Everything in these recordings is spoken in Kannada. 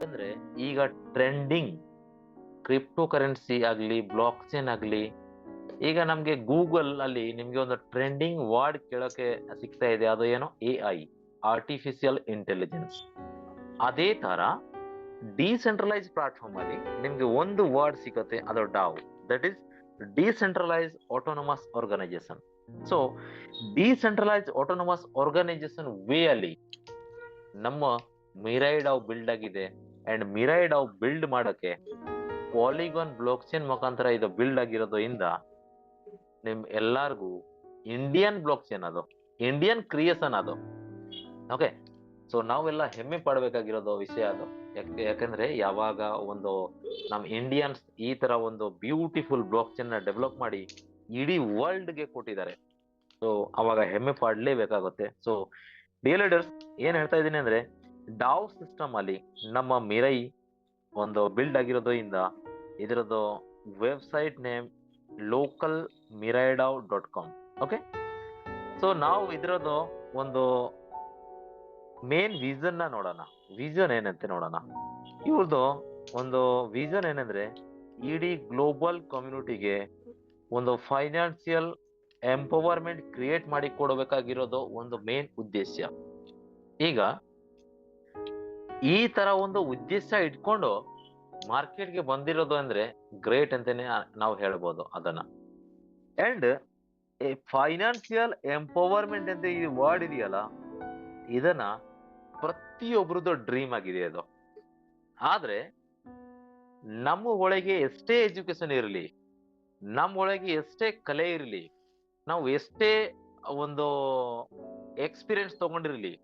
ಅಂದ್ರೆ ಈಗ ಟ್ರೆಂಡಿಂಗ್ ಕ್ರಿಪ್ಟೋ ಕರೆನ್ಸಿ ಆಗ್ಲಿ ಬ್ಲಾಕ್ ಚೈನ್ ಆಗ್ಲಿ, ಈಗ ನಮ್ಗೆ ಗೂಗಲ್ ಅಲ್ಲಿ ನಿಮ್ಗೆ ಒಂದು ಟ್ರೆಂಡಿಂಗ್ ವರ್ಡ್ ಕೇಳೋಕೆ ಸಿಗ್ತಾ ಇದೆ, ಅದು ಏನು AI, ಆರ್ಟಿಫಿಷಿಯಲ್ ಇಂಟೆಲಿಜೆನ್ಸ್. ಅದೇ ತರ ಡಿಸೆಂಟ್ರಲೈಸ್ ಪ್ಲಾಟ್ಫಾರ್ಮ್ ಅಲ್ಲಿ ನಿಮ್ಗೆ ಒಂದು ವರ್ಡ್ ಸಿಗುತ್ತೆ, ಅದು DAO, that is decentralise autonomous organisation. So decentralise autonomous organisation ವೇ ಅಲ್ಲಿ ನಮ್ಮ ಮಿರೈ ಡಾವ್ ಬಿಲ್ಡ್ ಆಗಿದೆ. ಅಂಡ್ ಮಿರೈ ಡಾವ್ ಬಿಲ್ಡ್ ಮಾಡಕ್ಕೆ ಪಾಲಿಗಾನ್ ಬ್ಲಾಕ್ ಚೈನ್ ಮುಖಾಂತರ ಇದು ಬಿಲ್ಡ್ ಆಗಿರೋದು ಇಂದ ನಿಮ್ ಎಲ್ಲಾರ್ಗೂ ಇಂಡಿಯನ್ ಬ್ಲಾಕ್ ಚೈನ್, ಅದು ಇಂಡಿಯನ್ ಕ್ರಿಯೇಷನ್ ಅದು. ಓಕೆ, ಸೊ ನಾವೆಲ್ಲ ಹೆಮ್ಮೆ ಪಡ್ಬೇಕಾಗಿರೋದು ವಿಷಯ ಅದು. ಯಾಕಂದ್ರೆ ಯಾವಾಗ ಒಂದು ನಮ್ ಇಂಡಿಯನ್ಸ್ ಈ ತರ ಒಂದು ಬ್ಯೂಟಿಫುಲ್ ಬ್ಲಾಕ್ ಚೈನ್ ನ ಡೆವಲಪ್ ಮಾಡಿ ಇಡೀ ವರ್ಲ್ಡ್ ಗೆ ಕೊಟ್ಟಿದ್ದಾರೆ, ಸೊ ಅವಾಗ ಹೆಮ್ಮೆ ಪಡ್ಲೇಬೇಕಾಗುತ್ತೆ. ಸೊ ಡಿಯರ್ ಲೀಡರ್ಸ್, ಏನ್ ಹೇಳ್ತಾ ಇದ್ದೀನಿ ಅಂದ್ರೆ, ಡಾವ್ ಸಿಸ್ಟಮ್ ಅಲ್ಲಿ ನಮ್ಮ ಮಿರೈ ಒಂದು ಬಿಲ್ಡ್ ಆಗಿರೋದು ಇಂದ ಇದರದ್ದು ವೆಬ್ಸೈಟ್ ನೇಮ್ ಲೋಕಲ್ ಮಿರೈಡಾವ್.com. ಓಕೆ, ಸೊ ನಾವು ಇದರದ್ದು ಒಂದು ಮೇನ್ ವಿಷನ್ ನ ನೋಡೋಣ. ವಿಷನ್ ಏನಂತೆ ನೋಡೋಣ. ಇವ್ರದ್ದು ಒಂದು ವಿಷನ್ ಏನಂದ್ರೆ, ಇಡೀ ಗ್ಲೋಬಲ್ ಕಮ್ಯುನಿಟಿಗೆ ಒಂದು ಫೈನಾನ್ಸಿಯಲ್ ಎಂಪವರ್ಮೆಂಟ್ ಕ್ರಿಯೇಟ್ ಮಾಡಿ ಕೊಡಬೇಕಾಗಿರೋದು ಒಂದು ಮೇನ್ ಉದ್ದೇಶ. ಈಗ ಈ ತರ ಒಂದು ಉದ್ದೇಶ ಇಟ್ಕೊಂಡು ಮಾರ್ಕೆಟ್ಗೆ ಬಂದಿರೋದು ಅಂದ್ರೆ ಗ್ರೇಟ್ ಅಂತಾನೆ ನಾವು ಹೇಳ್ಬೋದು ಅದನ್ನ. ಅಂಡ್ ಫೈನಾನ್ಸಿಯಲ್ ಎಂಪವರ್ಮೆಂಟ್ ಅಂತ ಈ ವರ್ಡ್ ಇದೆಯಲ್ಲ, ಇದನ್ನ ಪ್ರತಿಯೊಬ್ಬರದ್ದು ಡ್ರೀಮ್ ಆಗಿದೆ ಅದು. ಆದ್ರೆ ನಮ್ಮ ಒಳಗೆ ಎಷ್ಟೇ ಎಜುಕೇಶನ್ ಇರಲಿ, ನಮ್ಮ ಒಳಗೆ ಎಷ್ಟೇ ಕಲೆ ಇರಲಿ, ನಾವು ಎಷ್ಟೇ ಒಂದು ಎಕ್ಸ್ಪೀರಿಯನ್ಸ್ ತಗೊಂಡಿರ್ಲಿ,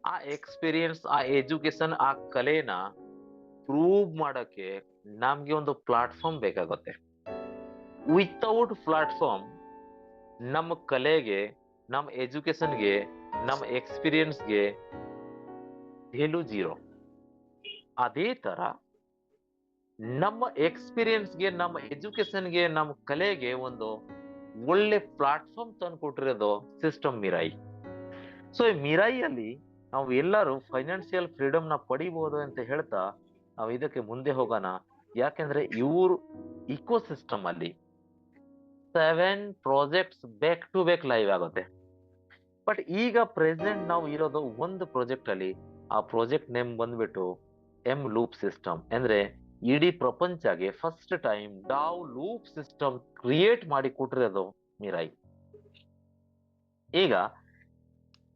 ಆ ಎಕ್ಸ್ಪೀರಿಯನ್ಸ್, ಆ ಎಜುಕೇಶನ್, ಆ ಕಲೆನ ಪ್ರೂವ್ ಮಾಡಕ್ಕೆ ನಮ್ಗೆ ಒಂದು ಪ್ಲಾಟ್ಫಾರ್ಮ್ ಬೇಕಾಗುತ್ತೆ. ವಿತೌಟ್ ಪ್ಲಾಟ್ಫಾರ್ಮ್ ನಮ್ಮ ಕಲೆಗೆ, ನಮ್ಮ ಎಜುಕೇಶನ್ಗೆ, ನಮ್ಮ ಎಕ್ಸ್ಪೀರಿಯನ್ಸ್ಗೆ ವ್ಯಾಲ್ಯೂ ಜೀರೋ. ಅದೇ ತರ ನಮ್ಮ ಎಕ್ಸ್ಪೀರಿಯನ್ಸ್ಗೆ, ನಮ್ಮ ಎಜುಕೇಶನ್ಗೆ, ನಮ್ಮ ಕಲೆಗೆ ಒಂದು ಒಳ್ಳೆ ಪ್ಲಾಟ್ಫಾರ್ಮ್ ತಂದು ಕೊಟ್ಟಿರೋದು ಸಿಸ್ಟಮ್ ಮಿರೈ. ಸೊ ಈ ಮಿರೈ ಅಲ್ಲಿ ನಾವು ಎಲ್ಲರೂ ಫೈನಾನ್ಸಿಯಲ್ ಫ್ರೀಡಮ್ ನ ಪಡಿಬಹುದು ಅಂತ ಹೇಳ್ತಾ ನಾವು ಇದಕ್ಕೆ ಮುಂದೆ ಹೋಗೋಣ. ಯಾಕೆಂದ್ರೆ ಇವ್ರ ಇಕೋಸಿಸ್ಟಮ್ ಅಲ್ಲಿ 7 projects back to back live ಆಗುತ್ತೆ. ಬಟ್ ಈಗ ಪ್ರೆಸೆಂಟ್ ನಾವು ಇರೋದು ಒಂದು ಪ್ರಾಜೆಕ್ಟ್ ಅಲ್ಲಿ. ಆ ಪ್ರಾಜೆಕ್ಟ್ ನೇಮ್ ಬಂದ್ಬಿಟ್ಟು ಎಂ ಲೂಪ್ ಸಿಸ್ಟಮ್. ಅಂದ್ರೆ ಇಡೀ ಪ್ರಪಂಚಗೆ first time DAO loop system create ಮಾಡಿ ಕೊಟ್ಟಿರೋದು ಮಿರೈ. ಈಗ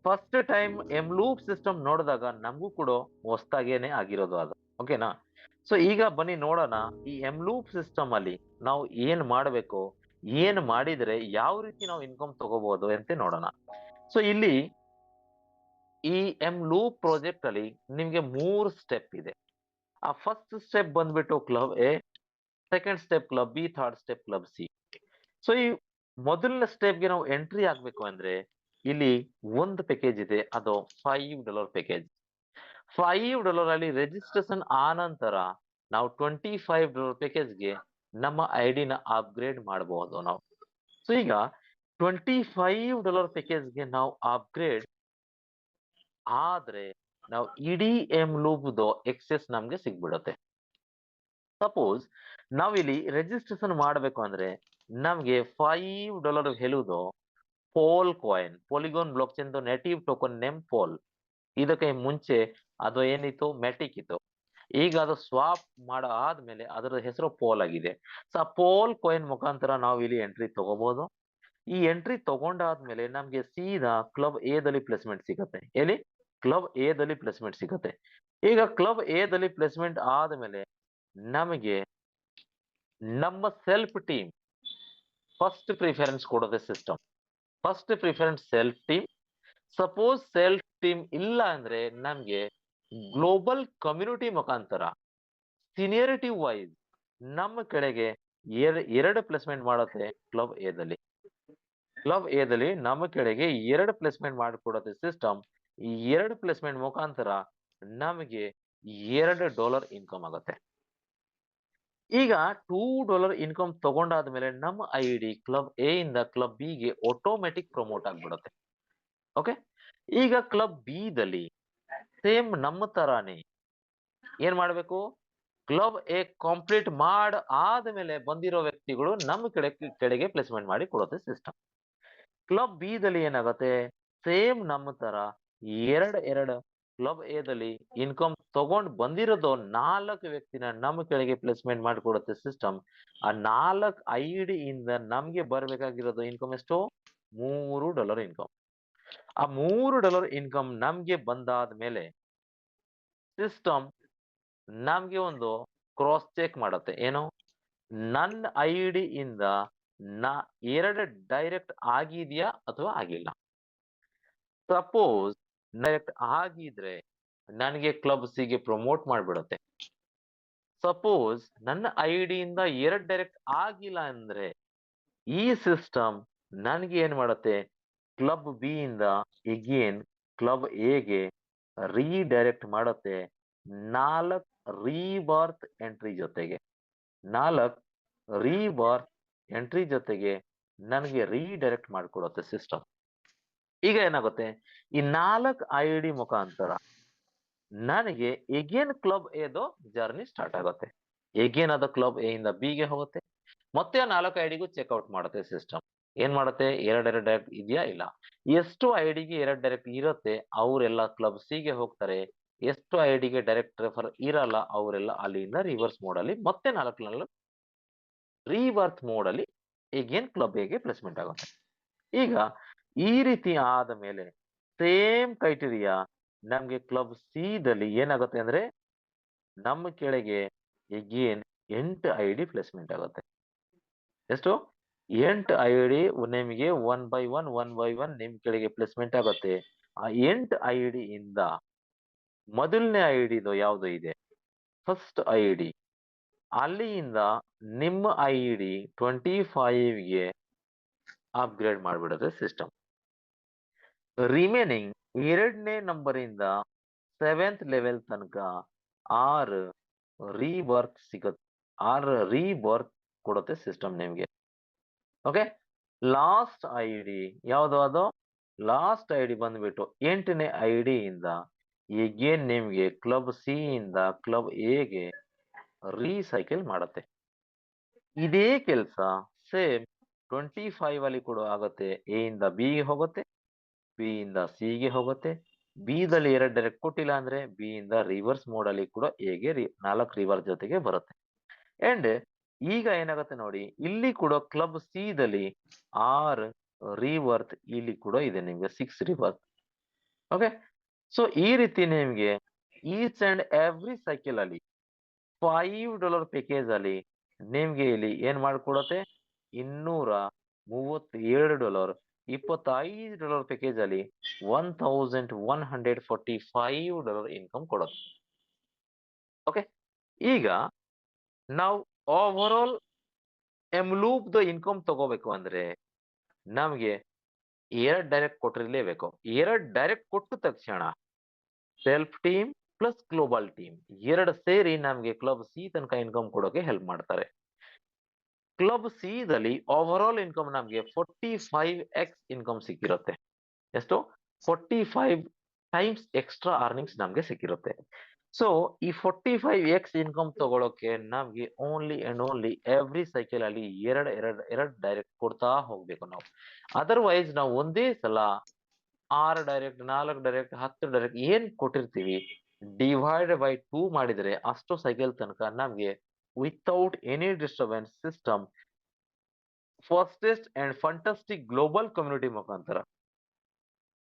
first time M loop system ನೋಡಿದಾಗ ನಮಗೂ ಕೂಡ ಹೊಸ್ತಾಗೇನೆ ಆಗಿರೋದು ಅದು. ಓಕೆನಾ? ಸೊ ಈಗ ಬನ್ನಿ ನೋಡೋಣ, ಈ ಎಂ ಲೂಪ್ ಸಿಸ್ಟಮ್ ಅಲ್ಲಿ ನಾವು ಏನ್ ಮಾಡ್ಬೇಕು, ಏನ್ ಮಾಡಿದ್ರೆ ಯಾವ ರೀತಿ ನಾವು ಇನ್ಕಮ್ ತಗೋಬಹುದು ಅಂತ ನೋಡೋಣ. ಸೊ ಇಲ್ಲಿ ಈ ಎಂ ಲೂಪ್ ಪ್ರಾಜೆಕ್ಟ್ ಅಲ್ಲಿ ನಿಮ್ಗೆ 3 ಸ್ಟೆಪ್ ಇದೆ. ಆ ಫಸ್ಟ್ ಸ್ಟೆಪ್ ಬಂದ್ಬಿಟ್ಟು club A, second step club B, third step club C. So ಈ ಮೊದಲನೇ ಸ್ಟೆಪ್ಗೆ ನಾವು ಎಂಟ್ರಿ ಆಗ್ಬೇಕು ಅಂದ್ರೆ ಇಲ್ಲಿ ಒಂದು ಪ್ಯಾಕೇಜ್ ಇದೆ, ಅದು $5 ಪ್ಯಾಕೇಜ್. $5 ಅಲ್ಲಿ ರಿಜಿಸ್ಟ್ರೇಷನ್ ಆನಂತರ ನಾವು $25 ಪ್ಯಾಕೇಜ್ಗೆ ನಮ್ಮ ಐಡಿನ ಅಪ್ಗ್ರೇಡ್ ಮಾಡಬಹುದು ನಾವು. ಸೊ ಈಗ $25 ಪ್ಯಾಕೇಜ್ಗೆ ನಾವು ಅಪ್ಗ್ರೇಡ್ ಆದ್ರೆ ನಾವು ಇಡೀ ಎಂ ಲೂಪ್ದು ಎಕ್ಸೆಸ್ ನಮ್ಗೆ ಸಿಗ್ಬಿಡುತ್ತೆ. ಸಪೋಸ್ ನಾವಿಲ್ಲಿ ರಿಜಿಸ್ಟ್ರೇಷನ್ ಮಾಡಬೇಕು ಅಂದ್ರೆ ನಮ್ಗೆ $5 ವ್ಯಾಲ್ಯೂದು POL coin, Polygon blockchain native token name POL. ಇದಕ್ಕೆ ಮುಂಚೆ ಅದು ಏನಿತ್ತು, ಮೆಟಿಕ್ ಇತ್ತು. ಈಗ ಅದು ಸ್ವಾಪ್ ಮಾಡ ಆದ್ಮೇಲೆ ಅದರ ಹೆಸರು ಪೋಲ್ ಆಗಿದೆ. ಸೊ ಆ ಪೋಲ್ ಕಾಯಿನ್ ಮುಖಾಂತರ ನಾವು ಇಲ್ಲಿ ಎಂಟ್ರಿ ತಗೋಬಹುದು. ಈ ಎಂಟ್ರಿ ತಗೊಂಡಾದ್ಮೇಲೆ ನಮ್ಗೆ ಸೀದಾ ಕ್ಲಬ್ ಎ ದಲ್ಲಿ ಪ್ಲೇಸ್ಮೆಂಟ್ ಸಿಗುತ್ತೆ. ಎಲ್ಲಿ? ಕ್ಲಬ್ ಎ ದಲ್ಲಿ ಪ್ಲೇಸ್ಮೆಂಟ್ ಸಿಗುತ್ತೆ. ಈಗ ಕ್ಲಬ್ ಎ ದಲ್ಲಿ ಪ್ಲೇಸ್ಮೆಂಟ್ ಆದ್ಮೇಲೆ ನಮಗೆ ನಮ್ಮ ಸೆಲ್ಫ್ ಟೀಮ್ ಫಸ್ಟ್ ಪ್ರಿಫರೆನ್ಸ್ ಕೊಡೋದೆ system. First preference self team. Suppose self team ಇಲ್ಲ ಅಂದ್ರೆ ನಮ್ಗೆ ಗ್ಲೋಬಲ್ ಕಮ್ಯುನಿಟಿ ಮುಖಾಂತರ ಸೀನಿಯರಿಟಿ ವೈಸ್ ನಮ್ಮ ಕಡೆಗೆ ಎರಡು ಪ್ಲೇಸ್ಮೆಂಟ್ ಮಾಡುತ್ತೆ ಕ್ಲಬ್ ಎ ದಲ್ಲಿ. ಕ್ಲಬ್ ಎ ದಲ್ಲಿ ನಮ್ಮ ಕಡೆಗೆ 2 ಪ್ಲೇಸ್ಮೆಂಟ್ ಮಾಡಿಕೊಡುತ್ತೆ ಸಿಸ್ಟಮ್. ಈ 2 ಪ್ಲೇಸ್ಮೆಂಟ್ ಮುಖಾಂತರ ನಮಗೆ $2 ಇನ್ಕಮ್ ಆಗುತ್ತೆ. ಈಗ $2 ಇನ್ಕಮ್ ತಗೊಂಡಾದ್ಮೇಲೆ ನಮ್ಮ ಐಡಿ ಕ್ಲಬ್ ಎ ಇಂದ ಕ್ಲಬ್ ಬಿ ಗೆ ಆಟೋಮೆಟಿಕ್ ಪ್ರಮೋಟ್ ಆಗ್ಬಿಡುತ್ತೆ. ಓಕೆ, ಈಗ ಕ್ಲಬ್ ಬಿ ದಲ್ಲಿ ಸೇಮ್ ನಮ್ಮ ತರಾನೇ ಏನ್ ಮಾಡ್ಬೇಕು, ಕ್ಲಬ್ ಎ ಕಂಪ್ಲೀಟ್ ಆದ್ಮೇಲೆ ಬಂದಿರೋ ವ್ಯಕ್ತಿಗಳು ನಮ್ಮ ಕೆಳಗೆ ಪ್ಲೇಸ್ಮೆಂಟ್ ಮಾಡಿ ಕೊಡುತ್ತೆ ಸಿಸ್ಟಮ್. ಕ್ಲಬ್ ಬಿ ದಲ್ಲಿ ಏನಾಗುತ್ತೆ, ಸೇಮ್ ನಮ್ಮ ತರ ಎರಡು ಕ್ಲಬ್ ಎ ದಲ್ಲಿ ಇನ್ಕಮ್ ತಗೊಂಡ್ ಬಂದಿರೋದು 4 ವ್ಯಕ್ತಿನ ನಮ್ಮ ಕೆಳಗೆ ಪ್ಲೇಸ್ಮೆಂಟ್ ಮಾಡಿಕೊಡುತ್ತೆ ಸಿಸ್ಟಮ್. ಆ 4 ID ಇಂದ ನಮ್ಗೆ ಬರ್ಬೇಕಾಗಿರೋದು ಇನ್ಕಮ್ ಎಷ್ಟು, $3 ಇನ್ಕಮ್. ಆ $3 ಇನ್ಕಮ್ ನಮ್ಗೆ ಬಂದಾದ್ಮೇಲೆ ಸಿಸ್ಟಮ್ ನಮ್ಗೆ ಒಂದು ಕ್ರಾಸ್ ಚೆಕ್ ಮಾಡುತ್ತೆ. ಏನು, ನನ್ನ ID ಇಂದ ನಾ 2 ಡೈರೆಕ್ಟ್ ಆಗಿದ್ಯಾ ಅಥವಾ ಆಗಿಲ್ಲ. ಸಪೋಸ್ ಡೈರೆಕ್ಟ್ ಆಗಿದ್ರೆ ನನಗೆ ಕ್ಲಬ್ ಸಿ ಗೆ ಪ್ರಮೋಟ್ ಮಾಡ್ಬಿಡುತ್ತೆ. ಸಪೋಸ್ ನನ್ನ ID ಇಂದ 2 ಡೈರೆಕ್ಟ್ ಆಗಿಲ್ಲ ಅಂದ್ರೆ ಈ ಸಿಸ್ಟಮ್ ನನಗೆ ಏನ್ ಮಾಡುತ್ತೆ, ಕ್ಲಬ್ ಬಿ ಇಂದ ಎಗೇನ್ ಕ್ಲಬ್ ಎ ಗೆ ರೀಡೈರೆಕ್ಟ್ ಮಾಡುತ್ತೆ 4 ರೀಬರ್ತ್ ಎಂಟ್ರಿ ಜೊತೆಗೆ. 4 ರೀಬರ್ತ್ ಎಂಟ್ರಿ ಜೊತೆಗೆ ನನಗೆ ರೀಡೈರೆಕ್ಟ್ ಮಾಡ್ಕೊಡುತ್ತೆ ಸಿಸ್ಟಮ್. ಈಗ ಏನಾಗುತ್ತೆ, ಈ 4 ID ಮುಖಾಂತರ ನನಗೆ ಎಗೇನ್ ಕ್ಲಬ್ ಎದು ಜರ್ನಿ ಸ್ಟಾರ್ಟ್ ಆಗುತ್ತೆ. ಎಗೇನ್ ಅದು ಕ್ಲಬ್ ಎ ಇಂದ ಬಿ ಗೆ ಹೋಗುತ್ತೆ. ಮತ್ತೆ ಆ 4 ಐಡಿಗೂ ಚೆಕ್ಔಟ್ ಮಾಡುತ್ತೆ ಸಿಸ್ಟಮ್. ಏನ್ ಮಾಡುತ್ತೆ, 2 ಡೈರೆಕ್ಟ್ ಇದೆಯಾ ಇಲ್ಲ. ಎಷ್ಟು ಐಡಿಗೆ 2 ಡೈರೆಕ್ಟ್ ಇರುತ್ತೆ ಅವರೆಲ್ಲ ಕ್ಲಬ್ ಸಿ ಗೆ ಹೋಗ್ತಾರೆ. ಎಷ್ಟು ಐಡಿಗೆ ಡೈರೆಕ್ಟ್ ರೆಫರ್ ಇರಲ್ಲ ಅವರೆಲ್ಲ ಅಲ್ಲಿಂದ ರಿವರ್ಸ್ ಮೋಡ್ ಅಲ್ಲಿ ಮತ್ತೆ 4 ರೀಬರ್ತ್ ಮೋಡ್ ಅಲ್ಲಿ ಎಗೇನ್ ಕ್ಲಬ್ ಎಗೆ ಪ್ಲೇಸ್ಮೆಂಟ್ ಆಗುತ್ತೆ. ಈಗ ಈ ರೀತಿ ಆದ ಮೇಲೆ ಸೇಮ್ ಕ್ರೈಟೀರಿಯಾ ನಮ್ಗೆ ಕ್ಲಬ್ ಸಿ ದಲ್ಲಿ ಏನಾಗುತ್ತೆ ಅಂದ್ರೆ ನಮ್ಮ ಕೆಳಗೆ ಎಗೇನ್ 8 ID ಪ್ಲೇಸ್ಮೆಂಟ್ ಆಗುತ್ತೆ. ಎಷ್ಟು, 8 ID ನಿಮಗೆ ಒನ್ ಬೈ ಒನ್ ನಿಮ್ ಕೆಳಗೆ ಪ್ಲೇಸ್ಮೆಂಟ್ ಆಗುತ್ತೆ. ಆ 8 ID ಇಂದ ಮೊದಲನೇ ಐಡಿದು ಯಾವ್ದು ಇದೆ, ಫಸ್ಟ್ ID, ಅಲ್ಲಿಂದ ನಿಮ್ಮ ID 25ಗೆ ಅಪ್ಗ್ರೇಡ್ ಮಾಡ್ಬಿಡುತ್ತೆ ಸಿಸ್ಟಮ್. ರಿಮೇನಿಂಗ್ 2ನೇ ನಂಬರ್ ಇಂದ 7th ಲೆವೆಲ್ ತನಕ 6 ರೀಬರ್ತ್ ಸಿಗುತ್ತೆ. 6 ರೀಬರ್ತ್ ಕೊಡುತ್ತೆ ಸಿಸ್ಟಮ್ ನಿಮ್ಗೆ. ಓಕೆ, ಲಾಸ್ಟ್ ID ಯಾವುದು, ಅದು ಲಾಸ್ಟ್ ID ಬಂದ್ಬಿಟ್ಟು 8ನೇ ID ಇಂದ ಎಗೇನ್ ನಿಮ್ಗೆ ಕ್ಲಬ್ ಸಿ ಇಂದ ಕ್ಲಬ್ ಎ ಗೆ ರೀಸೈಕಲ್ ಮಾಡುತ್ತೆ. ಇದೇ ಕೆಲಸ ಸೇಮ್ 25 ಅಲ್ಲಿ ಕೂಡ ಆಗುತ್ತೆ. ಎ ಇಂದ ಬಿ ಗೆ ಹೋಗುತ್ತೆ, ಬಿ ಇಂದ ಸಿ ಗೆ ಹೋಗುತ್ತೆ. ಬಿ ದಲ್ಲಿ 2 ಡೈರೆಕ್ಟ್ ಕೊಟ್ಟಿಲ್ಲ ಅಂದ್ರೆ ಬಿ ಇಂದ ರಿವರ್ಸ್ ಮೋಡ್ ಅಲ್ಲಿ ಕೂಡ ಎಗೆ 4 ರಿವರ್ಸ್ ಜೊತೆಗೆ ಬರುತ್ತೆ. ಅಂಡ್ ಈಗ ಏನಾಗುತ್ತೆ ನೋಡಿ, ಇಲ್ಲಿ ಕೂಡ ಕ್ಲಬ್ ಸಿ ದಲ್ಲಿ 6 ರಿವರ್ತ್, ಇಲ್ಲಿ ಕೂಡ ಇದೆ ನಿಮ್ಗೆ 6 ರಿವರ್ತ್. ಓಕೆ, ಸೊ ಈ ರೀತಿ ನಿಮ್ಗೆ ಈಚ್ ಅಂಡ್ ಎವ್ರಿ ಸೈಕಲ್ ಅಲ್ಲಿ $5 ಪ್ಯಾಕೇಜ್ ಅಲ್ಲಿ ನಿಮ್ಗೆ ಇಲ್ಲಿ ಏನ್ ಮಾಡ್ಕೊಡತ್ತೆ, $237, $25 ಪ್ಯಾಕೇಜ್ ಅಲ್ಲಿ $1145 ಇನ್ಕಮ್ ಕೊಡುತ್ತೆ. ಓಕೆ, ಈಗ ನಾವು ಓವರ್ ಆಲ್ ಎಂಲೂಪ್ ದ ಇನ್ಕಮ್ ತಗೋಬೇಕು ಅಂದ್ರೆ ನಮ್ಗೆ 2 ಡೈರೆಕ್ಟ್ ಕೊಟ್ಟಿರ್ಲೇಬೇಕು. 2 ಡೈರೆಕ್ಟ್ ಕೊಟ್ಟ ತಕ್ಷಣ self team plus global team 2 ಸೇರಿ ನಮ್ಗೆ ಕ್ಲಬ್ ಸಿ ತನಕ ಇನ್ಕಮ್ ಕೊಡೋಕೆ ಹೆಲ್ಪ್ ಮಾಡ್ತಾರೆ. ಕ್ಲಬ್ ಸಿ ದಲ್ಲಿ ಓವರ್ ಆಲ್ ಇನ್ಕಮ್ ನಮ್ಗೆ 45x ಇನ್ಕಮ್ ಸಿಕ್ಕಿರುತ್ತೆ. ಎಷ್ಟು, 45 ಟೈಮ್ಸ್ ಎಕ್ಸ್ಟ್ರಾ ಅರ್ನಿಂಗ್ಸ್ ನಮ್ಗೆ ಸಿಕ್ಕಿರುತ್ತೆ. ಸೊ ಈ 45x ಇನ್ಕಮ್ ತಗೊಳಕ್ಕೆ ನಮ್ಗೆ only and only every cycle ಅಲ್ಲಿ ಎರಡು ಡೈರೆಕ್ಟ್ ಕೊಡ್ತಾ ಹೋಗ್ಬೇಕು ನಾವು. ಅದರ್ವೈಸ್ ನಾವು ಒಂದೇ ಸಲ 6 ಡೈರೆಕ್ಟ್, 4 ಡೈರೆಕ್ಟ್, 10 ಡೈರೆಕ್ಟ್ ಏನ್ ಕೊಟ್ಟಿರ್ತೀವಿ ಡಿವೈಡ್ ಬೈ 2 ಮಾಡಿದ್ರೆ ಅಷ್ಟು ಸೈಕಲ್ ತನಕ ನಮ್ಗೆ without any disturbance system fastest and fantastic global community ಮುಖಾಂತರ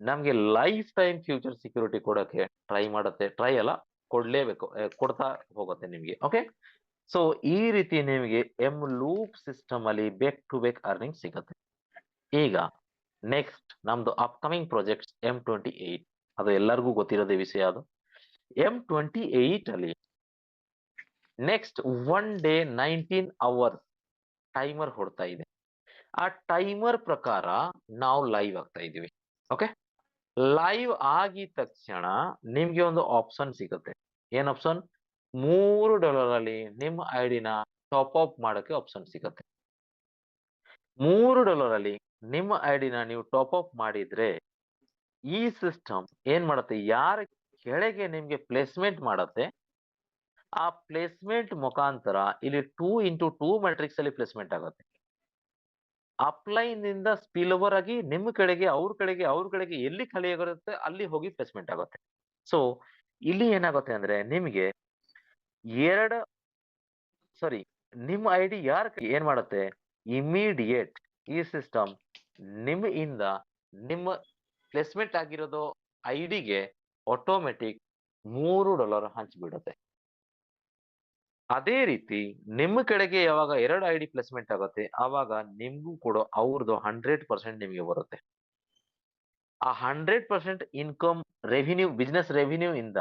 ನಮ್ಗೆ ಲೈಫ್ ಟೈಮ್ ಫ್ಯೂಚರ್ ಸೆಕ್ಯೂರಿಟಿ ಕೊಡೋಕೆ ಟ್ರೈ ಮಾಡುತ್ತೆ. ಟ್ರೈ ಅಲ್ಲ, ಕೊಡ್ಲೇಬೇಕು, ಕೊಡ್ತಾ ಹೋಗುತ್ತೆ ನಿಮ್ಗೆ. ಓಕೆ, ಸೊ ಈ ರೀತಿ ನಿಮಗೆ ಲೂಪ್ ಸಿಸ್ಟಮ್ ಅಲ್ಲಿ ಬೇಕ್ ಟು ಬೇಕ್ ಅರ್ನಿಂಗ್ ಸಿಗುತ್ತೆ. ಈಗ ನೆಕ್ಸ್ಟ್ ನಮ್ದು ಅಪ್ಕಮಿಂಗ್ ಪ್ರಾಜೆಕ್ಟ್ M28, ಅದು ಎಲ್ಲರಿಗೂ ಗೊತ್ತಿರೋದೇ ವಿಷಯ. ಅದು M28 ಅಲ್ಲಿ ನೆಕ್ಸ್ಟ್ 1 ಡೇ 19 ಅವರ್ಸ್ ಟೈಮರ್ ಹೊಡ್ತಾ ಇದೆ. ಆ ಟೈಮರ್ ಪ್ರಕಾರ ನಾವು ಲೈವ್ ಆಗ್ತಾ ಇದೀವಿ. ಓಕೆ, ಲೈವ್ ಆಗಿದ ತಕ್ಷಣ ನಿಮ್ಗೆ ಒಂದು ಆಪ್ಷನ್ ಸಿಗುತ್ತೆ. ಏನ್ ಆಪ್ಷನ್, $3 ಅಲ್ಲಿ ನಿಮ್ಮ ಐಡಿನ ಟಾಪ್ ಅಪ್ ಮಾಡೋಕೆ ಆಪ್ಷನ್ ಸಿಗುತ್ತೆ. $3 ಅಲ್ಲಿ ನಿಮ್ಮ ಐಡಿನ ನೀವು ಟಾಪ್ ಅಪ್ ಮಾಡಿದ್ರೆ ಈ ಸಿಸ್ಟಮ್ ಏನ್ ಮಾಡುತ್ತೆ, ಯಾರ ಕೆಳಗೆ ನಿಮ್ಗೆ ಪ್ಲೇಸ್ಮೆಂಟ್ ಮಾಡುತ್ತೆ ಆ ಪ್ಲೇಸ್ಮೆಂಟ್ ಮುಖಾಂತರ ಇಲ್ಲಿ 2x2 ಮ್ಯಾಟ್ರಿಕ್ಸ್ ಅಲ್ಲಿ ಪ್ಲೇಸ್ಮೆಂಟ್ ಆಗುತ್ತೆ. ಅಪ್ಲೈನ್ ನಿಂದ ಸ್ಪಿಲ್ ಓವರ್ ಆಗಿ ನಿಮ್ಮ ಕಡೆಗೆ ಅವ್ರ ಕಡೆಗೆ ಎಲ್ಲಿ ಖಾಲಿ ಆಗಿರುತ್ತೆ ಅಲ್ಲಿ ಹೋಗಿ ಪ್ಲೇಸ್ಮೆಂಟ್ ಆಗುತ್ತೆ. ಸೊ ಇಲ್ಲಿ ಏನಾಗುತ್ತೆ ಅಂದ್ರೆ ನಿಮಗೆ ಎರಡು ಸಾರಿ ನಿಮ್ಮ ಐಡಿ ಏನ್ ಮಾಡುತ್ತೆ, ಇಮಿಡಿಯೇಟ್ ಈ ಸಿಸ್ಟಮ್ ನಿಮ್ಮಿಂದ ನಿಮ್ಮ ಪ್ಲೇಸ್ಮೆಂಟ್ ಆಗಿರೋದು ಐಡಿಗೆ ಆಟೋಮೆಟಿಕ್ $3 ಹಂಚ್ಬಿಡುತ್ತೆ. ಅದೇ ರೀತಿ ನಿಮ್ಮ ಕಡೆಗೆ ಯಾವಾಗ 2 ಐಡಿ ಪ್ಲೇಸ್ಮೆಂಟ್ ಆಗುತ್ತೆ ಆವಾಗ ನಿಮ್ಗೂ ಕೂಡ ಅವ್ರದ್ದು 100% ನಿಮಗೆ ಬರುತ್ತೆ. ಆ 100% ಇನ್ಕಮ್ ರೆವಿನ್ಯೂ, ಬಿಸ್ನೆಸ್ ರೆವಿನ್ಯೂ ಇಂದ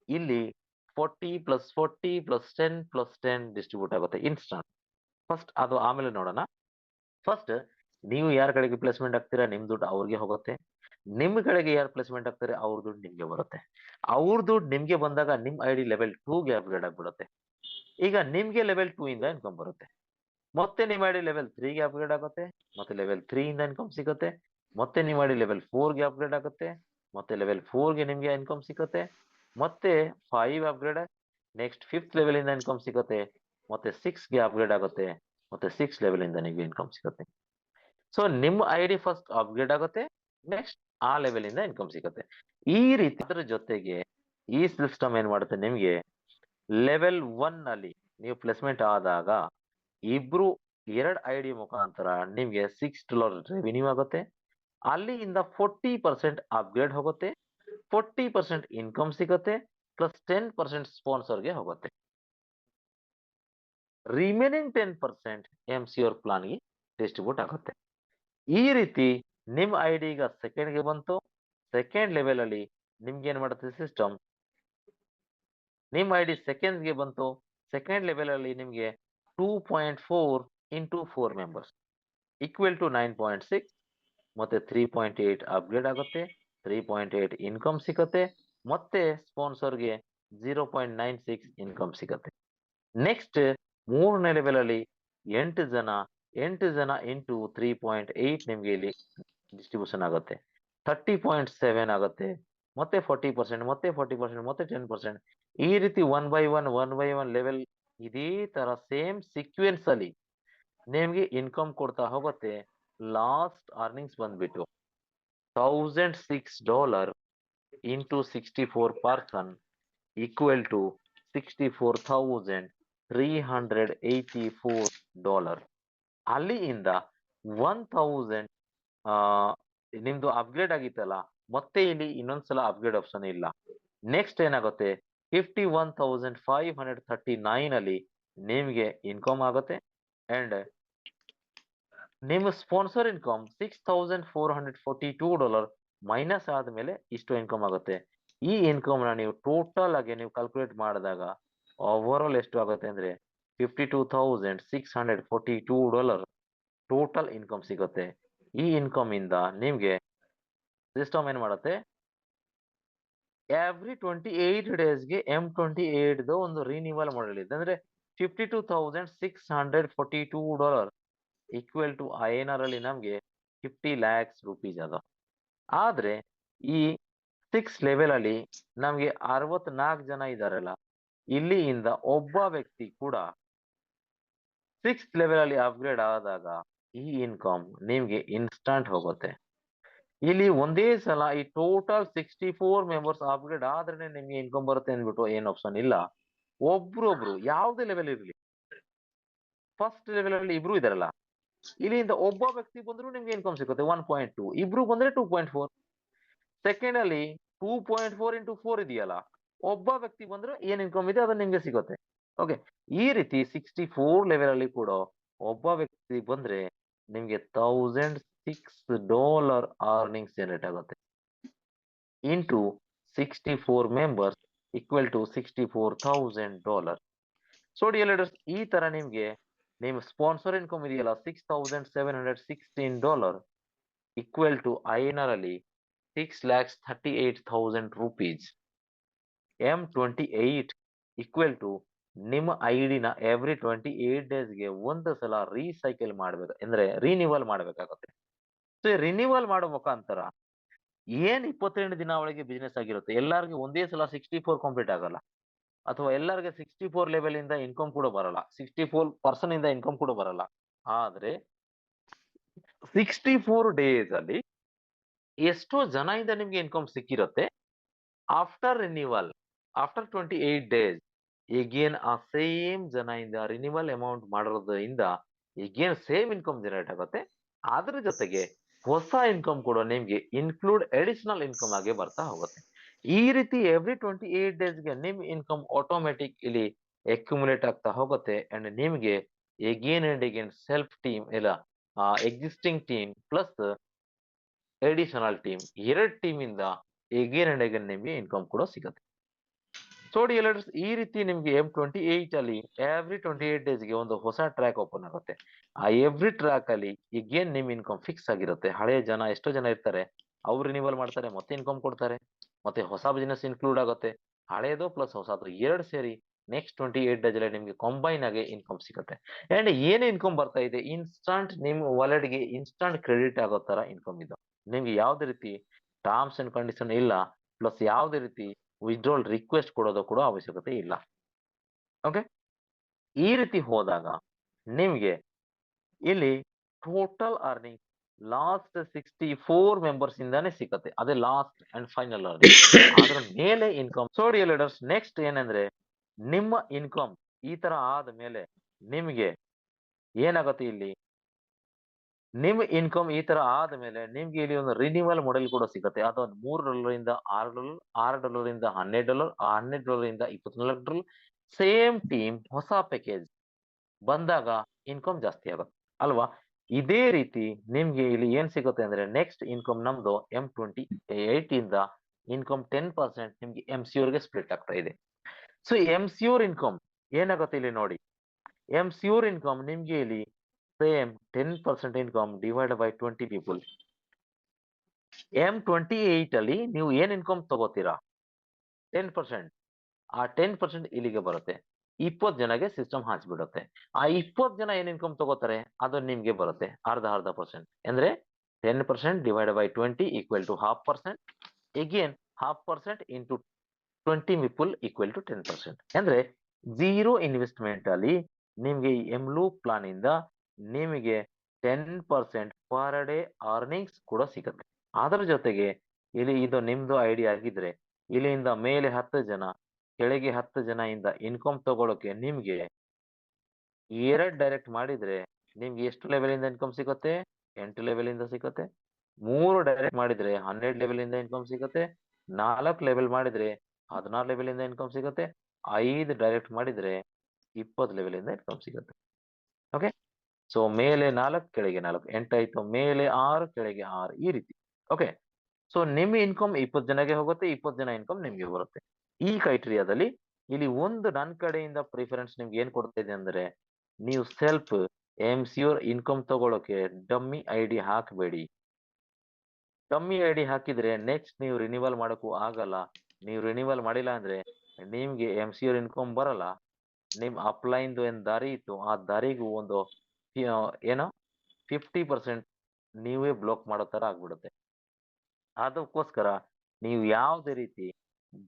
ಇಲ್ಲಿ 40 + 40 + 10 + 10 ಡಿಸ್ಟ್ರಿಬ್ಯೂಟ್ ಆಗುತ್ತೆ ಇನ್ಸ್ಟಂಟ್. ಫಸ್ಟ್ ಅದು ಆಮೇಲೆ ನೋಡೋಣ. ಫಸ್ಟ್ ನೀವು ಯಾರ ಕಡೆಗೆ ಪ್ಲೇಸ್ಮೆಂಟ್ ಆಗ್ತೀರಾ ನಿಮ್ ದುಡ್ಡು ಅವ್ರಿಗೆ ಹೋಗುತ್ತೆ. ನಿಮ್ಮ ಕಡೆಗೆ ಯಾರು ಪ್ಲೇಸ್ಮೆಂಟ್ ಆಗ್ತಾರೆ ಅವ್ರ ದುಡ್ಡು ನಿಮ್ಗೆ ಬರುತ್ತೆ. ಅವ್ರ ದುಡ್ಡು ನಿಮ್ಗೆ ಬಂದಾಗ ನಿಮ್ ಐಡಿ ಲೆವೆಲ್ 2ಗೆ ಅಪ್ಗ್ರೇಡ್ ಆಗ್ಬಿಡುತ್ತೆ. ಈಗ ನಿಮ್ಗೆ ಲೆವೆಲ್ 2 ಇಂದ ಇನ್ಕಮ್ ಬರುತ್ತೆ. ಮತ್ತೆ ನಿಮ್ಮ ಐಡಿ ಲೆವೆಲ್ 3ಗೆ ಅಪ್ಗ್ರೇಡ್ ಆಗುತ್ತೆ. ಮತ್ತೆ ಲೆವೆಲ್ 3 ಇಂದ ಇನ್ಕಮ್ ಸಿಗುತ್ತೆ. ಮತ್ತೆ ನಿಮ್ಮ ಐಡಿ ಲೆವೆಲ್ 4ಗೆ ಅಪ್ಗ್ರೇಡ್ ಆಗುತ್ತೆ. ಮತ್ತೆ ಲೆವೆಲ್ 4ಗೆ ನಿಮ್ಗೆ ಇನ್ಕಮ್ ಸಿಗುತ್ತೆ. ಮತ್ತೆ 5 ಅಪ್ಗ್ರೇಡ್, ನೆಕ್ಸ್ಟ್ 5th ಲೆವೆಲ್ ಇಂದ ಇನ್ಕಮ್ ಸಿಗುತ್ತೆ. ಮತ್ತೆ 6ಗೆ ಅಪ್ಗ್ರೇಡ್ ಆಗುತ್ತೆ. ಮತ್ತೆ 6 ಲೆವೆಲ್ ಇಂದ ನಿಮ್ಗೆ ಇನ್ಕಮ್ ಸಿಗುತ್ತೆ. ಸೊ ನಿಮ್ಮ ಐಡಿ ಫಸ್ಟ್ ಅಪ್ಗ್ರೇಡ್ ಆಗುತ್ತೆ, ನೆಕ್ಸ್ಟ್ ಆ ಲೆವೆಲ್ ಇಂದ ಇನ್ಕಮ್ ಸಿಗುತ್ತೆ. ಈ ರೀತಿ ಅದ್ರ ಜೊತೆಗೆ ಈ ಸಿಸ್ಟಮ್ ಏನ್ ಮಾಡುತ್ತೆ, ನಿಮ್ಗೆ ಲೆವೆಲ್ 1 ನಲ್ಲಿ ನೀವು ಪ್ಲೇಸ್ಮೆಂಟ್ ಆದಾಗ ಇಬ್ರು 2 ಐಡಿ ಮುಖಾಂತರ ನಿಮ್ಗೆ $6 ರೆವಿನ್ಯೂ ಆಗುತ್ತೆ. ಅಲ್ಲಿಂದ 40% ಅಪ್ಗ್ರೇಡ್ ಹೋಗುತ್ತೆ, 40% ಇನ್ಕಮ್ ಸಿಗುತ್ತೆ, ಪ್ಲಸ್ 10% ಸ್ಪಾನ್ಸರ್ಗೆ ಹೋಗುತ್ತೆ. ರಿಮೈನಿಂಗ್ 10% MCR ಪ್ಲಾನ್ಗೆ ಡಿಸ್ಟ್ರಿಬ್ಯೂಟ್ ಆಗುತ್ತೆ. ಈ ರೀತಿ ನಿಮ್ ಐಡಿ ಈಗ ಸೆಕೆಂಡ್ಗೆ ಬಂತು. ಸೆಕೆಂಡ್ ಲೆವೆಲ್ ಅಲ್ಲಿ ನಿಮ್ಗೆ ಏನ್ ಮಾಡುತ್ತೆ ಸಿಸ್ಟಮ್, ನಿಮ್ ಐಡಿ ಸೆಕೆಂಡ್ಗೆ ಬಂತು. ಸೆಕೆಂಡ್ ಲೆವೆಲ್ ಅಲ್ಲಿ ನಿಮ್ಗೆ 2.4 × 4 ಮೆಂಬರ್ಸ್ ಈಕ್ವಲ್ ಟು 9.6 ಮತ್ತೆ 3.8 ಅಪ್ಗ್ರೇಡ್ ಆಗುತ್ತೆ. 3.8 ಇನ್ಕಮ್ ಸಿಗುತ್ತೆ. ಮತ್ತೆ ಸ್ಪಾನ್ಸರ್ಗೆ 0.96 ಇನ್ಕಮ್ ಸಿಗುತ್ತೆ. ನೆಕ್ಸ್ಟ್ ಮೂರನೇ ಲೆವೆಲ್ ಅಲ್ಲಿ 8 ಜನ ಇಂಟು 3.8 ನಿಮ್ಗೆ ಇಲ್ಲಿ ಡಿಸ್ಟ್ರಿಬ್ಯೂಷನ್ ಆಗುತ್ತೆ. 30.7 ಆಗುತ್ತೆ. ಮತ್ತೆ 40%, ಮತ್ತೆ 40%, ಮತ್ತೆ 10%. ಈ ರೀತಿ 1 by 1 ಲೆವೆಲ್ ಇದೇ ತರ ಸೇಮ್ ಸೀಕ್ವೆನ್ಸ್ ಅಲ್ಲಿ ನಿಮ್ಗೆ ಇನ್ಕಮ್ ಕೊಡ್ತಾ ಹೋಗುತ್ತೆ. ಲಾಸ್ಟ್ ಅರ್ನಿಂಗ್ಸ್ ಬಂದ್ಬಿಟ್ಟು $1,006 ಇಂಟು 64 ಪರ್ಸನ್ ಈಕ್ವಲ್ ಟು $64,384. ಅಲ್ಲಿಂದ 1000 ನಿಮ್ದು ಅಪ್ಗ್ರೇಡ್ ಆಗಿತ್ತಲ್ಲ, ಮತ್ತೆ ಇಲ್ಲಿ ಇನ್ನೊಂದ್ಸಲ ಅಪ್ಗ್ರೇಡ್ ಆಪ್ಷನ್ ಇಲ್ಲ. ನೆಕ್ಸ್ಟ್ ಏನಾಗುತ್ತೆ, 51,539 ಅಲ್ಲಿ ನಿಮ್ಗೆ ಇನ್ಕಮ್ ಆಗುತ್ತೆ. ಅಂಡ್ ನಿಮ್ಮ ಸ್ಪಾನ್ಸರ್ ಇನ್ಕಮ್ $6,442 ಮೈನಸ್ ಆದ್ಮೇಲೆ ಇಷ್ಟು ಇನ್ಕಮ್ ಆಗುತ್ತೆ. ಈ ಇನ್ಕಮ್ ನ ನೀವು ಟೋಟಲ್ ಆಗಿ ನೀವು ಕ್ಯಾಲ್ಕುಲೇಟ್ ಮಾಡಿದಾಗ ಓವರ್ ಆಲ್ ಎಷ್ಟು ಆಗುತ್ತೆ ಅಂದ್ರೆ $52,642 ಟೋಟಲ್ ಇನ್ಕಮ್ ಸಿಗುತ್ತೆ. ಈ ಇನ್ಕಮ್ ಇಂದ ನಿಮ್ಗೆ ಸಿಸ್ಟಮ್ ಏನ್ ಮಾಡುತ್ತೆ, ಎವ್ರಿ 28 ಡೇಸ್ಗೆ M28 ಒಂದು ರಿನಿವಲ್ ಮಾಡಲ್ ಇದೆ. ಅಂದ್ರೆ $52,642 ಈಕ್ವಲ್ ಟು INR ಅಲ್ಲಿ ನಮ್ಗೆ 50 lakhs rupees ಅದ. ಆದ್ರೆ ಈ 6 ಲೆವೆಲ್ ಅಲ್ಲಿ ನಮ್ಗೆ 64 ಜನ ಇದಾರಲ್ಲ, ಇಲ್ಲಿಂದ ಒಬ್ಬ ವ್ಯಕ್ತಿ ಕೂಡ 6th ಲೆವೆಲ್ ಅಲ್ಲಿ ಅಪ್ಗ್ರೇಡ್ ಆದಾಗ ಈ ಇನ್ಕಮ್ ನಿಮ್ಗೆ ಇನ್ಸ್ಟಂಟ್ ಹೋಗುತ್ತೆ. ಇಲ್ಲಿ ಒಂದೇ ಸಲ ಈ ಟೋಟಲ್ 64 ಮೆಂಬರ್ಸ್ ಅಪ್ಗ್ರೇಡ್ ಆದ್ರೆ ನಿಮ್ಗೆ ಇನ್ಕಮ್ ಬರುತ್ತೆ ಅಂದ್ಬಿಟ್ಟು ಏನ್ ಆಪ್ಷನ್ ಇಲ್ಲ. ಒಬ್ರೊಬ್ರು ಯಾವ್ದೇ ಲೆವೆಲ್ ಇರಲಿ, ಫಸ್ಟ್ ಲೆವೆಲ್ ಅಲ್ಲಿ ಇಬ್ರು ಇದಾರಲ್ಲ, ಇಲ್ಲಿಂದ ಒಬ್ಬ ವ್ಯಕ್ತಿ ಬಂದ್ರು ನಿಮ್ಗೆ ಇನ್ಕಮ್ ಸಿಗುತ್ತೆ 1.2, ಇಬ್ರು ಬಂದ್ರೆ 2.4. ಸೆಕೆಂಡ್ ಅಲ್ಲಿ 2.4 × 4 ಇದೆಯಲ್ಲ, ಒಬ್ಬ ವ್ಯಕ್ತಿ ಬಂದ್ರೆ ಏನ್ ಇನ್ಕಮ್ ಇದೆ ಅದು ನಿಮ್ಗೆ ಸಿಗುತ್ತೆ. ಓಕೆ, ಈ ರೀತಿ 64 ಲೆವೆಲ್ ಅಲ್ಲಿ ಕೂಡ ಒಬ್ಬ ವ್ಯಕ್ತಿ ಬಂದ್ರೆ ನಿಮ್ಗೆ $1,006 ಅರ್ನಿಂಗ್ಸ್ ಜನರೇಟ್ ಆಗುತ್ತೆ into 64 members equal to $64,000. So dear leaders, ಈ ತರ ನಿಮ್ಗೆ ನಿಮ್ಮ ಸ್ಪಾನ್ಸರ್ ಇನ್ಕಮ್ ಇದೆಯಲ್ಲ $6,716 ಈಕ್ವಲ್ ಟು INR ಅಲ್ಲಿ $6,38,000. M28 ಈಕ್ವಲ್ ಟು ನಿಮ್ಮ ಐಡಿನ ಎವ್ರಿ 28 ಡೇಸ್ಗೆ ಒಂದು ಸಲ ರೀಸೈಕಲ್ ಮಾಡ್ಬೇಕು, ಅಂದ್ರೆ ರಿನಿವಲ್ ಮಾಡ್ಬೇಕಾಗುತ್ತೆ. ಸೊ ರಿನಿವಲ್ ಮಾಡೋ ಮುಖಾಂತರ ಏನ್ 28 ದಿನ ಒಳಗೆ ಬಿಸ್ನೆಸ್ ಆಗಿರುತ್ತೆ, ಎಲ್ಲರಿಗೂ ಒಂದೇ ಸಲ 64 ಕಂಪ್ಲೀಟ್ ಆಗಲ್ಲ. ಅಥವಾ ಎಲ್ಲರಿಗೆ 64 ಲೆವೆಲ್ ಇಂದ ಇನ್ಕಮ್ ಕೂಡ ಬರಲ್ಲ, 64% ಇಂದ ಇನ್ಕಮ್ ಕೂಡ ಬರಲ್ಲ. ಆದ್ರೆ 64 ಡೇಸ್ ಅಲ್ಲಿ ಎಷ್ಟೋ ಜನ ಇಂದ ನಿಮ್ಗೆ ಇನ್ಕಮ್ ಸಿಕ್ಕಿರುತ್ತೆ. After renewal, after 28 days again ಆ ಸೇಮ್ ಜನ ಇಂದ ರಿನಿವಲ್ ಅಮೌಂಟ್ ಮಾಡೋದ್ರಿಂದ ಎಗೇನ್ ಸೇಮ್ ಇನ್ಕಮ್ ಜನರೇಟ್ ಆಗುತ್ತೆ. ಅದ್ರ ಜೊತೆಗೆ ಹೊಸ ಇನ್ಕಮ್ ಕೂಡ ನಿಮ್ಗೆ ಇನ್ಕ್ಲೂಡ್ ಅಡಿಷನಲ್ ಇನ್ಕಮ್ ಆಗಿ ಬರ್ತಾ ಹೋಗುತ್ತೆ. ಈ ರೀತಿ ಎವ್ರಿ 28 ಡೇಸ್ಗೆ ನಿಮ್ ಇನ್ಕಮ್ ಆಟೋಮೆಟಿಕ್ ಇಲ್ಲಿ ಅಕ್ಯುಮುಲೇಟ್ ಆಗ್ತಾ ಹೋಗುತ್ತೆ. ಅಂಡ್ ನಿಮ್ಗೆ again and again self team ಇಲ್ಲ existing team plus additional team, ಎರಡು ಟೀಮ್ ಇಂದ ಎಗೇನ್ ಅಂಡ್ ಎಗೇನ್ ನಿಮ್ಗೆ ಇನ್ಕಮ್ ಕೂಡ ಸಿಗುತ್ತೆ. ಸೊ ಡಿಯರ್ಸ್, ಈ ರೀತಿ ನಿಮ್ಗೆ M28 ಅಲ್ಲಿ ಎವ್ರಿ 28 ಡೇಸ್ಗೆ ಒಂದು ಹೊಸ ಟ್ರ್ಯಾಕ್ ಓಪನ್ ಆಗುತ್ತೆ. ಆ ಎವ್ರಿ ಟ್ರ್ಯಾಕ್ ಅಲ್ಲಿ ಈಗೇನ್ ನಿಮ್ ಇನ್ಕಮ್ ಫಿಕ್ಸ್ ಆಗಿರುತ್ತೆ. ಹಳೆಯ ಜನ ಎಷ್ಟೋ ಜನ ಇರ್ತಾರೆ, ಅವ್ರು ರಿನಿವಲ್ ಮಾಡ್ತಾರೆ, ಮತ್ತೆ ಇನ್ಕಮ್ ಕೊಡ್ತಾರೆ, ಮತ್ತೆ ಹೊಸ ಬಿಸ್ನೆಸ್ ಇನ್ಕ್ಲೂಡ್ ಆಗುತ್ತೆ. ಹಳೇದು ಪ್ಲಸ್ ಹೊಸದು ಎರಡು ಸೇರಿ ನೆಕ್ಸ್ಟ್ 28 ಡೇಸ್ ಅಲ್ಲಿ ನಿಮ್ಗೆ ಕಂಬೈನ್ ಆಗಿ ಇನ್ಕಮ್ ಸಿಗುತ್ತೆ. ಅಂಡ್ ಏನ್ ಇನ್ಕಮ್ ಬರ್ತಾ ಇದೆ, ಇನ್ಸ್ಟಂಟ್ ನಿಮ್ ವಾಲೆಟ್ಗೆ ಇನ್ಸ್ಟಂಟ್ ಕ್ರೆಡಿಟ್ ಆಗೋ ತರ ಇನ್ಕಮ್ ಇದು. ನಿಮ್ಗೆ ಯಾವ್ದೇ ರೀತಿ ಟರ್ಮ್ಸ್ ಅಂಡ್ ಕಂಡೀಷನ್ ಇಲ್ಲ, ಪ್ಲಸ್ ಯಾವ್ದೇ ರೀತಿ ವಿತ್ಡ್ರಾಲ್ ರಿಕ್ವೆಸ್ಟ್ ಕೊಡೋದು ಕೂಡ ಅವಶ್ಯಕತೆ ಇಲ್ಲ. ಓಕೆ, ಈ ರೀತಿ ಹೋದಾಗ ನಿಮ್ಗೆ ಇಲ್ಲಿ ಟೋಟಲ್ ಅರ್ನಿಂಗ್ ಲಾಸ್ಟ್ 64 ಮೆಂಬರ್ಸ್ ಇಂದಾನೆ ಸಿಕ್ಕತ್ತೆ. ಅದೇ ಲಾಸ್ಟ್ ಅಂಡ್ ಫೈನಲ್ ಅರ್ನಿಂಗ್. ಅದ್ರ ಮೇಲೆ income. So dear leaders, next ಏನಂದ್ರೆ ನಿಮ್ಮ ಇನ್ಕಮ್ ಈ ತರ ಆದ ಮೇಲೆ ನಿಮ್ಗೆ ಏನಾಗುತ್ತೆ, ಇಲ್ಲಿ ನಿಮ್ ಇನ್ಕಮ್ ಈ ತರ ಆದ್ಮೇಲೆ ನಿಮ್ಗೆ ಇಲ್ಲಿ ಒಂದು ರಿನಿವಲ್ ಮಾಡೆಲ್ ಕೂಡ ಸಿಗುತ್ತೆ. ಅದು $3 ಇಂದ $6, $6 ಇಂದ $12, $12 ಇಂದ $24. ಸೇಮ್ ಟೀಮ್ ಹೊಸ ಪ್ಯಾಕೇಜ್ ಬಂದಾಗ ಇನ್ಕಮ್ ಜಾಸ್ತಿ ಆಗುತ್ತೆ ಅಲ್ವಾ. ಇದೇ ರೀತಿ ನಿಮ್ಗೆ ಇಲ್ಲಿ ಏನ್ ಸಿಗುತ್ತೆ ಅಂದ್ರೆ ನೆಕ್ಸ್ಟ್ ಇನ್ಕಮ್ ನಮ್ದು M28 ಇಂದ ಇನ್ಕಮ್ 10% ನಿಮ್ಗೆ MCOR ಗೆ ಸ್ಪ್ಲಿಟ್ ಆಗ್ತಾ ಇದೆ. ಸೊ MCOR ಇನ್ಕಮ್ ಏನಾಗುತ್ತೆ ಇಲ್ಲಿ ನೋಡಿ. MCOR ಇನ್ಕಮ್ ನಿಮ್ಗೆ ಇಲ್ಲಿ same 10% income divide by 20 people. M28 ಅಲ್ಲಿ ನೀವು ಏನ್ ಇನ್ಕಮ್ ತಗೋತೀರಾ 10%, ಆ 10% ಇಲ್ಲಿಗೆ ಬರುತ್ತೆ. 20 ಜನಗೆ ಸಿಸ್ಟಮ್ ಹಾಚ್ಬಿಡುತ್ತೆ. ಆ 20 ಜನ ಏನ್ ಇನ್ಕಮ್ ತಗೋತಾರೆ ಅದು ನಿಮ್ಗೆ ಬರುತ್ತೆ ಅರ್ಧ ಪರ್ಸೆಂಟ್. ಅಂದ್ರೆ 10% divide by 20 equal to 0.5%. Again 0.5% into 20 people equal to 10%. ಅಂದ್ರೆ ಝೀರೋ ಇನ್ವೆಸ್ಟ್ಮೆಂಟ್ ಅಲ್ಲಿ ನಿಮ್ಗೆ ಈ ಎಮ್ಲೂಪ್ ಪ್ಲಾನ್ ಇಂದ ನಿಮಗೆ 10% ಪರ್ ಡೇ ಅರ್ನಿಂಗ್ಸ್ ಕೂಡ ಸಿಗುತ್ತೆ. ಅದರ ಜೊತೆಗೆ ಇಲ್ಲಿ ಇದು ನಿಮ್ದು ಐಡಿಯಾ ಆಗಿದ್ರೆ ಇಲ್ಲಿಂದ ಮೇಲೆ 10 ಜನ ಕೆಳಗೆ 10 ಜನ ಇಂದ ಇನ್ಕಮ್ ತಗೊಳಕ್ಕೆ ನಿಮ್ಗೆ 2 ಡೈರೆಕ್ಟ್ ಮಾಡಿದ್ರೆ ನಿಮ್ಗೆ ಎಷ್ಟು ಲೆವೆಲ್ ಇಂದ ಇನ್ಕಮ್ ಸಿಗುತ್ತೆ, 8 ಲೆವೆಲ್ ಇಂದ ಸಿಗುತ್ತೆ. 3 ಡೈರೆಕ್ಟ್ ಮಾಡಿದ್ರೆ 12 ಲೆವೆಲ್ ಇಂದ ಇನ್ಕಮ್ ಸಿಗುತ್ತೆ. 4 ಲೆವೆಲ್ ಮಾಡಿದ್ರೆ 16 ಲೆವೆಲ್ ಇಂದ ಇನ್ಕಮ್ ಸಿಗುತ್ತೆ. 5 ಡೈರೆಕ್ಟ್ ಮಾಡಿದ್ರೆ 20 ಲೆವೆಲ್ ಇಂದ ಇನ್ಕಮ್ ಸಿಗುತ್ತೆ. ಓಕೆ, ಸೊ ಮೇಲೆ 4 ಕೆಳಗೆ 4, 8 ಆಯ್ತು. ಮೇಲೆ 6 ಕೆಳಗೆ 6, ಈ ರೀತಿ. ಓಕೆ, ಸೊ ನಿಮ್ಮ ಇನ್ಕಮ್ 20 ಜನಗೆ ಹೋಗುತ್ತೆ, 20 ಜನ ಇನ್ಕಮ್ ನಿಮ್ಗೆ ಬರುತ್ತೆ. ಈ ಕ್ರೈಟೀರಿಯಾದಲ್ಲಿ ಇಲ್ಲಿ ಒಂದು ನನ್ನ ಕಡೆಯಿಂದ ಪ್ರಿಫರೆನ್ಸ್ ನಿಮ್ಗೆ ಏನ್ ಕೊಡ್ತಾ ಇದೆ ಅಂದ್ರೆ, ನೀವು ಸೆಲ್ಫ್ MCOR ಇನ್ಕಮ್ ತಗೊಳಕ್ಕೆ ಡಮ್ಮಿ ಐಡಿ ಹಾಕಬೇಡಿ. ಡಮ್ಮಿ ಐಡಿ ಹಾಕಿದ್ರೆ ನೆಕ್ಸ್ಟ್ ನೀವು ರಿನಿವಲ್ ಮಾಡೋಕ್ಕೂ ಆಗಲ್ಲ. ನೀವು ರಿನಿವಲ್ ಮಾಡಿಲ್ಲ ಅಂದ್ರೆ ನಿಮ್ಗೆ MCOR ಇನ್ಕಮ್ ಬರಲ್ಲ. ನಿಮ್ ಅಪ್ಲೈನ್ದು ಏನ್ ದಾರಿ ಇತ್ತು ಆ ದಾರಿಗೂ ಒಂದು ಏನೋ 50% ನೀವೇ ಬ್ಲಾಕ್ ಮಾಡೋ ತರ ಆಗ್ಬಿಡುತ್ತೆ. ಅದಕ್ಕೋಸ್ಕರ ನೀವು ಯಾವುದೇ ರೀತಿ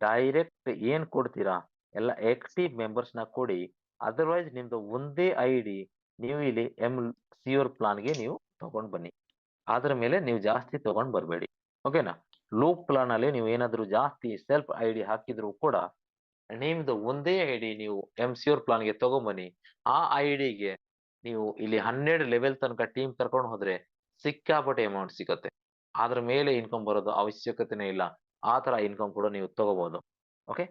ಡೈರೆಕ್ಟ್ ಏನ್ ಕೊಡ್ತೀರಾ ಎಲ್ಲ ಆಕ್ಟಿವ್ ಮೆಂಬರ್ಸ್ ನ ಕೊಡಿ. ಅದರ್ವೈಸ್ ನಿಮ್ದು ಒಂದೇ ಐಡಿ ನೀವು ಇಲ್ಲಿ MCOR ಪ್ಲಾನ್ಗೆ ನೀವು ತಗೊಂಡ್ ಬನ್ನಿ. ಅದ್ರ ಮೇಲೆ ನೀವು ಜಾಸ್ತಿ ತಗೊಂಡ್ ಬರಬೇಡಿ. ಓಕೆನಾ. ಲೂಪ್ ಪ್ಲಾನ್ ಅಲ್ಲಿ ನೀವು ಏನಾದ್ರು ಜಾಸ್ತಿ ಸೆಲ್ಫ್ ಐಡಿ ಹಾಕಿದ್ರು ಕೂಡ ನಿಮ್ದು ಒಂದೇ ಐಡಿ ನೀವು MCOR ಪ್ಲಾನ್ಗೆ ತಗೊಂಬನ್ನಿ. ಆ ಐಡಿಗೆ ನೀವು ಇಲ್ಲಿ 12 ಲೆವೆಲ್ ತನಕ ಟೀಮ್ ಕರ್ಕೊಂಡು ಹೋದ್ರೆ ಸಿಕ್ಕಾಪಟ್ಟೆ ಅಮೌಂಟ್ ಸಿಗುತ್ತೆ. ಅದ್ರ ಮೇಲೆ ಇನ್ಕಮ್ ಬರೋದು ಅವಶ್ಯಕತೆನೇ ಇಲ್ಲ. ಆ ತರ ಇನ್ಕಮ್ ಕೂಡ ನೀವು ತಗೋಬಹುದು. ಓಕೆ,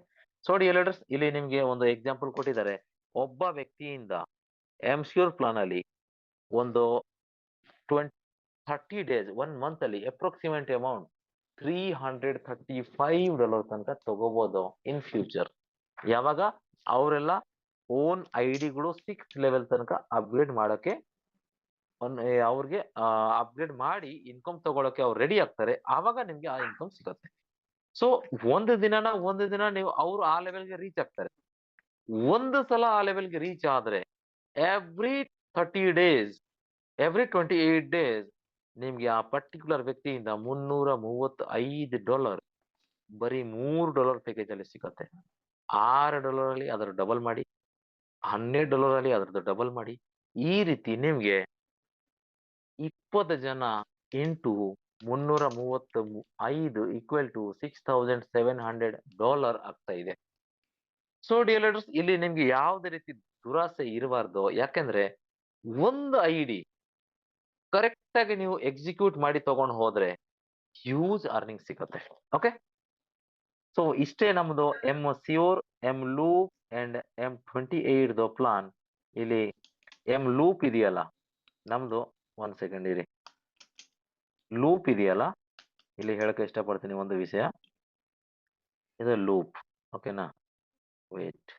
ಸೊ ಡಿಯರ್ ಲೀಡರ್ಸ್, ಇಲ್ಲಿ ನಿಮ್ಗೆ ಒಂದು ಎಕ್ಸಾಂಪಲ್ ಕೊಟ್ಟಿದ್ದಾರೆ. ಒಬ್ಬ ವ್ಯಕ್ತಿಯಿಂದ MCOR ಪ್ಲಾನ್ ಅಲ್ಲಿ ಒಂದು 30 ಡೇಸ್ 1 ಮಂತ್ ಅಲ್ಲಿ ಅಪ್ರಾಕ್ಸಿಮೇಟ್ ಅಮೌಂಟ್ $335 ತನಕ ತಗೋಬಹುದು ಇನ್ ಫ್ಯೂಚರ್. ಯಾವಾಗ ಅವರೆಲ್ಲ ಓನ್ ಐಡಿಗಳು 6 ಲೆವೆಲ್ ತನಕ ಅಪ್ಗ್ರೇಡ್ ಮಾಡೋಕೆ ಅವ್ರಿಗೆ ಅಪ್ಗ್ರೇಡ್ ಮಾಡಿ ಇನ್ಕಮ್ ತಗೊಳಕ್ಕೆ ಅವ್ರು ರೆಡಿ ಆಗ್ತಾರೆ. ಆವಾಗ ನಿಮ್ಗೆ ಆ ಇನ್ಕಮ್ ಸಿಗುತ್ತೆ. ಸೊ ಒಂದು ದಿನ ನೀವು ಅವ್ರು ಆ ಲೆವೆಲ್ಗೆ ರೀಚ್ ಆಗ್ತಾರೆ. ಒಂದು ಸಲ ಆ ಲೆವೆಲ್ಗೆ ರೀಚ್ ಆದ್ರೆ ಎವ್ರಿ 30 ಡೇಸ್, ಎವ್ರಿ 28 ಡೇಸ್ ನಿಮ್ಗೆ ಆ ಪರ್ಟಿಕ್ಯುಲರ್ ವ್ಯಕ್ತಿಯಿಂದ $335 ಬರೀ $3 ಪ್ಯಾಕೇಜ್ ಅಲ್ಲಿ ಸಿಗುತ್ತೆ. $6 ಅಲ್ಲಿ ಅದರ ಡಬಲ್ ಮಾಡಿ, $12 ಅಲ್ಲಿ ಅದ್ರದ್ದು ಡಬಲ್ ಮಾಡಿ. ಈ ರೀತಿ ನಿಮ್ಗೆ 20 ಜನ ಇಂಟು 335 ಈಕ್ವಲ್ ಟು $6,700 ಆಗ್ತಾ ಇದೆ. ಸೊ ಡಿಯರ್ ಲೀಡರ್ಸ್, ಇಲ್ಲಿ ನಿಮ್ಗೆ ಯಾವುದೇ ರೀತಿ ದುರಾಸೆ ಇರಬಾರ್ದು. ಯಾಕೆಂದ್ರೆ ಒಂದು ಐಡಿ ಕರೆಕ್ಟ್ ಆಗಿ ನೀವು ಎಕ್ಸಿಕ್ಯೂಟ್ ಮಾಡಿ ತಗೊಂಡು ಹೋದ್ರೆ ಹ್ಯೂಜ್ ಅರ್ನಿಂಗ್ ಸಿಗುತ್ತೆ. ಓಕೆ, ಸೊ ಇಷ್ಟೇ ನಮ್ದು M sure, M loop and M28 plan. ಇಲ್ಲಿ ಎಂ ಲೂಪ್ ಇದೆಯಲ್ಲ ನಮ್ದು, 1 ಸೆಕೆಂಡ್ ಇರಿ, ಲೂಪ್ ಇದೆಯಲ್ಲ ಇಲ್ಲಿ ಹೇಳಕ್ಕೆ ಇಷ್ಟಪಡ್ತೀನಿ ಒಂದು ವಿಷಯ. ಇದು ಲೂಪ್, ಓಕೆನಾ? ವೇಟ್,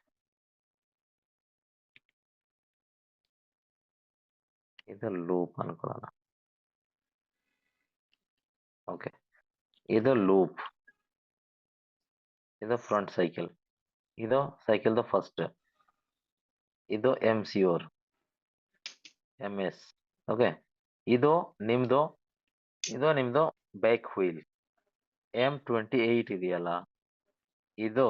ಇದು ಲೂಪ್ ಅನ್ಕೊಳ್ಳೋಣ. ಓಕೆ, ಇದು ಲೂಪ್, ಇದು ಫ್ರಂಟ್ ಸೈಕಲ್, ಇದು ಸೈಕಲ್ದು ಫಸ್ಟ್, ಇದು ಎಂ ಸ್ಯೂರ್ MS. ಓಕೆ, ಇದು ನಿಮ್ದು ಬ್ಯಾಕ್ ವೀಲ್. M28 ಇದೆಯಲ್ಲ, ಇದು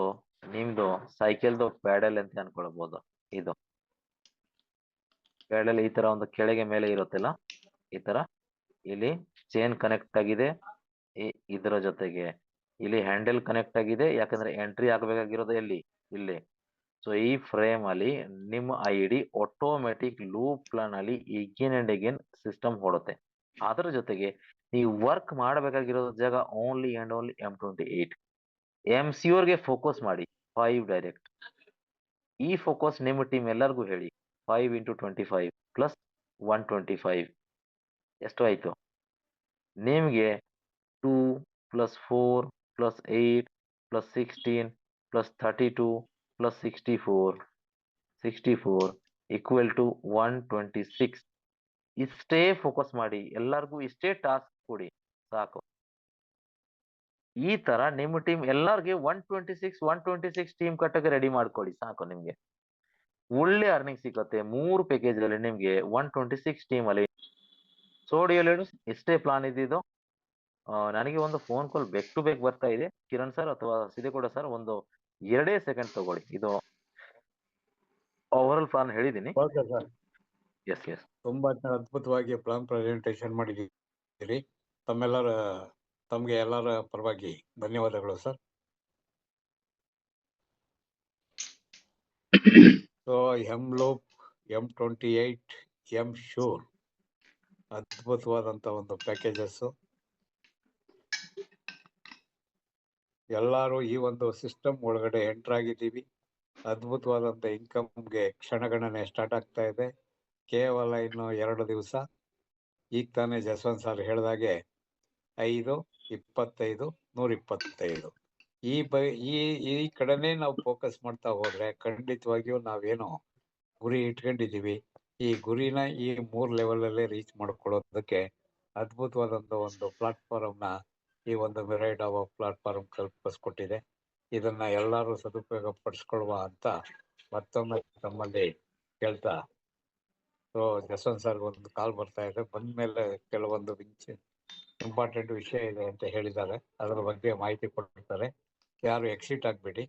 ನಿಮ್ದು ಸೈಕಲ್ದು ಪ್ಯಾಡಲ್ ಅಂತ ಅನ್ಕೊಳ್ಬಹುದು. ಇದು ಪ್ಯಾಡಲ್ ಈ ತರ ಒಂದು ಕೆಳಗೆ ಮೇಲೆ ಇರುತ್ತಲ್ಲ, ಈ ತರ ಇಲ್ಲಿ ಚೈನ್ ಕನೆಕ್ಟ್ ಆಗಿದೆ. ಇದರ ಜೊತೆಗೆ ಇಲ್ಲಿ ಹ್ಯಾಂಡಲ್ ಕನೆಕ್ಟ್ ಆಗಿದೆ, ಯಾಕಂದ್ರೆ ಎಂಟ್ರಿ ಆಗ್ಬೇಕಾಗಿರೋದು ಇಲ್ಲಿ. ಸೊ ಈ ಫ್ರೇಮ್ ಅಲ್ಲಿ ನಿಮ್ಮ ID ಆಟೋಮೆಟಿಕ್ ಲೂಪ್ ಪ್ಲಾನ್ ಅಲ್ಲಿ ಎಗೇನ್ ಅಂಡ್ ಎಗೇನ್ ಸಿಸ್ಟಮ್ ಹೊಡುತ್ತೆ. ಅದರ ಜೊತೆಗೆ ನೀವು ವರ್ಕ್ ಮಾಡಬೇಕಾಗಿರೋ ಜಾಗ only and only M28. MCure ಗೆ ಫೋಕಸ್ ಮಾಡಿ 5 ಡೈರೆಕ್ಟ್. ಈ ಫೋಕಸ್ ನಿಮ್ಮ ಟೀಮ್ ಎಲ್ಲರಿಗೂ ಹೇಳಿ. 5 into 25 ಪ್ಲಸ್ 125 ಎಷ್ಟು ಆಯ್ತು ನಿಮ್ಗೆ? 2 plus 4 plus 8 plus 16 plus 32 plus 64 equal to 126. ಇಷ್ಟೇ ಫೋಕಸ್ ಮಾಡಿ, ಎಲ್ಲರಿಗೂ ಇಷ್ಟೇ ಟಾಸ್ಕ್ ಕೊಡಿ ಸಾಕು. ಈ ತರ ನಿಮ್ಮ ಟೀಮ್ ಎಲ್ಲರಿಗೆ 126 ಟೀಮ್ ಕಟ್ಟಕ್ಕೆ ರೆಡಿ ಮಾಡ್ಕೊಳ್ಳಿ ಸಾಕು. ನಿಮ್ಗೆ ಒಳ್ಳೆ ಅರ್ನಿಂಗ್ ಸಿಗುತ್ತೆ 3 ಪ್ಯಾಕೇಜ್ ಅಲ್ಲಿ ನಿಮ್ಗೆ 126 ಟೀಮ್ ಅಲ್ಲಿ. ಸೊ ಡಿಯರ್ ಲೀಡರ್ಸ್, ಇಷ್ಟೇ ಪ್ಲಾನ್ ಇದ್ದಿದ್ದು. ನನಗೆ ಒಂದು ಫೋನ್ ಕಾಲ್ ಬೇಕ್ ಟು ಬೇಕ್ ಬರ್ತಾ ಇದೆ. ಕಿರಣ್ ಸರ್ ಅಥವಾ ಸಿದ್ದೇಗೌಡ ಸರ್, ಒಂದು 2 ಸೆಕೆಂಡ್ ತಗೊಳ್ಳಿ. ಇದು ಓವರ್ ಆಲ್ ಪ್ಲಾನ್ ಹೇಳಿದೀನಿ. ಓಕೆ ಸರ್, ಎಸ್ ತುಂಬಾ ಅದ್ಭುತವಾಗಿ ಪ್ಲಾನ್ ಪ್ರೆಸೆಂಟೇಷನ್ ಮಾಡಿದ್ದೀರಿ. ತಮಗೆ ಎಲ್ಲರ ಪರವಾಗಿ ಧನ್ಯವಾದಗಳು sir. So M loop, M28, M sure ಅದ್ಭುತವಾದಂತ ಒಂದು ಪ್ಯಾಕೇಜಸ್. ಎಲ್ಲರೂ ಈ ಒಂದು ಸಿಸ್ಟಮ್ ಒಳಗಡೆ ಎಂಟರ್ ಆಗಿದ್ದೀವಿ. ಅದ್ಭುತವಾದಂತ ಇನ್ಕಮ್ಗೆ ಕ್ಷಣಗಣನೆ ಸ್ಟಾರ್ಟ್ ಆಗ್ತಾ ಇದೆ. ಕೇವಲ ಇನ್ನು 2 ದಿವಸ. ಈಗ ತಾನೇ ಜಸ್ವಂತ್ ಸರ್ ಹೇಳಿದಾಗೆ 5, 25, 125 ಈ ಕಡೆನೆ ನಾವು ಫೋಕಸ್ ಮಾಡ್ತಾ ಹೋದ್ರೆ ಖಂಡಿತವಾಗಿಯೂ ನಾವೇನು ಗುರಿ ಇಟ್ಕೊಂಡಿದೀವಿ, ಈ ಗುರಿನ ಈ 3 ಲೆವೆಲ್ ಅಲ್ಲೇ ರೀಚ್ ಮಾಡ್ಕೊಳ್ಳೋದಕ್ಕೆ ಅದ್ಭುತವಾದಂತ ಒಂದು ಪ್ಲಾಟ್ಫಾರ್ಮ್ ನ ಈ ಒಂದು ಮಿರೈಡಾವ ಪ್ಲಾಟ್ಫಾರ್ಮ್ ಕಲ್ಪಿಸ್ಕೊಟ್ಟಿದೆ. ಇದನ್ನ ಎಲ್ಲರೂ ಸದುಪಯೋಗ ಪಡಿಸ್ಕೊಳ್ಳುವ ಅಂತ ಮತ್ತೊಮ್ಮೆ ತಮ್ಮಲ್ಲಿ ಕೇಳ್ತಾ, ಸೊ ಜಸ್ವಂತ್ ಸರ್ ಒಂದು ಕಾಲ್ ಬರ್ತಾ ಇದೆ. ಬಂದ್ಮೇಲೆ ಕೆಲವೊಂದು ಇಂಪಾರ್ಟೆಂಟ್ ವಿಷಯ ಇದೆ ಅಂತ ಹೇಳಿದ್ದಾರೆ, ಅದರ ಬಗ್ಗೆ ಮಾಹಿತಿ ಕೊಡ್ತಾರೆ. ಯಾರು ಎಕ್ಸಿಟ್ ಆಗ್ಬೇಡಿ.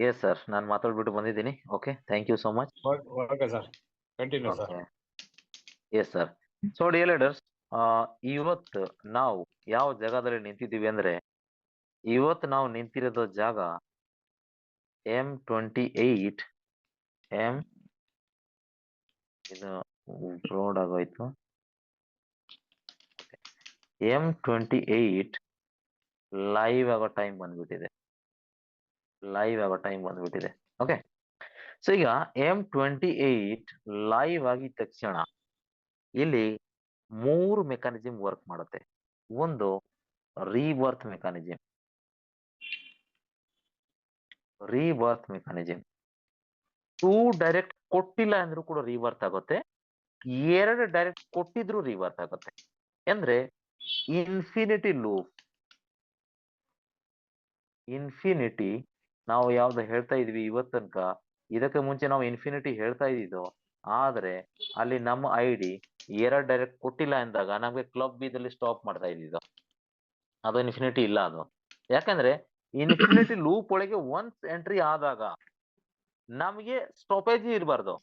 ಎಸ್ ಸರ್, ನಾನು ಮಾತಾಡ್ಬಿಟ್ಟು ಬಂದಿದ್ದೀನಿ. Okay, thank you so much. Okay sir, continue sir. Yes sir. So dear leaders, ಇವತ್ತು ನಾವು ಯಾವ ಜಾಗದಲ್ಲಿ ನಿಂತಿದ್ದೀವಿ ಅಂದ್ರೆ, ಇವತ್ತು ನಾವು ನಿಂತಿರೋದು ಜಾಗ M28. ಇದು ರೋಡ್ ಆಗೋಯ್ತು. M28 ಲೈವ್ ಆಗೋ ಟೈಮ್ ಬಂದ್ಬಿಟ್ಟಿದೆ. ಓಕೆ, ಸೊ ಈಗ M28 ಲೈವ್ ಆಗಿದ ತಕ್ಷಣ ಇಲ್ಲಿ 3 ಮೆಕ್ಯಾನಿಸಮ್ ವರ್ಕ್ ಮಾಡುತ್ತೆ. ಒಂದು ರೀಬರ್ತ್ ಮೆಕ್ಯಾನಿಸಮ್. 2 ಡೈರೆಕ್ಟ್ ಕೊಟ್ಟಿಲ್ಲ ಅಂದ್ರೂ ಕೂಡ ರೀಬರ್ತ್ ಆಗುತ್ತೆ. 2 ಡೈರೆಕ್ಟ್ ಕೊಟ್ಟಿದ್ರು ರೀಬರ್ತ್ ಆಗುತ್ತೆ. ಅಂದ್ರೆ ಇನ್ಫಿನಿಟಿ ಲೂಪ್. ನಾವು ಯಾವ್ದು ಹೇಳ್ತಾ ಇದೀವಿ ಇವತ್ತು ತನಕ, ಇದಕ್ಕೆ ಮುಂಚೆ ನಾವು ಇನ್ಫಿನಿಟಿ ಹೇಳ್ತಾ ಇದ್ದಿದ್ದು. ಆದ್ರೆ ಅಲ್ಲಿ ನಮ್ಮ ID 2 ಡೈರೆಕ್ಟ್ ಕೊಟ್ಟಿಲ್ಲ ಅಂದಾಗ ನಮ್ಗೆ ಕ್ಲಬ್ ಬಿದಲ್ಲಿ ಸ್ಟಾಪ್ ಮಾಡ್ತಾ ಇದ್ದಿದ್ದು. ಅದು ಇನ್ಫಿನಿಟಿ ಇಲ್ಲ ಅದು. ಯಾಕಂದ್ರೆ ಇನ್ಫಿನಿಟಿ ಲೂಪ್ ಒಳಗೆ ಒನ್ಸ್ ಎಂಟ್ರಿ ಆದಾಗ ನಮಗೆ ಸ್ಟಾಪೇಜ್ ಇರಬಾರ್ದು,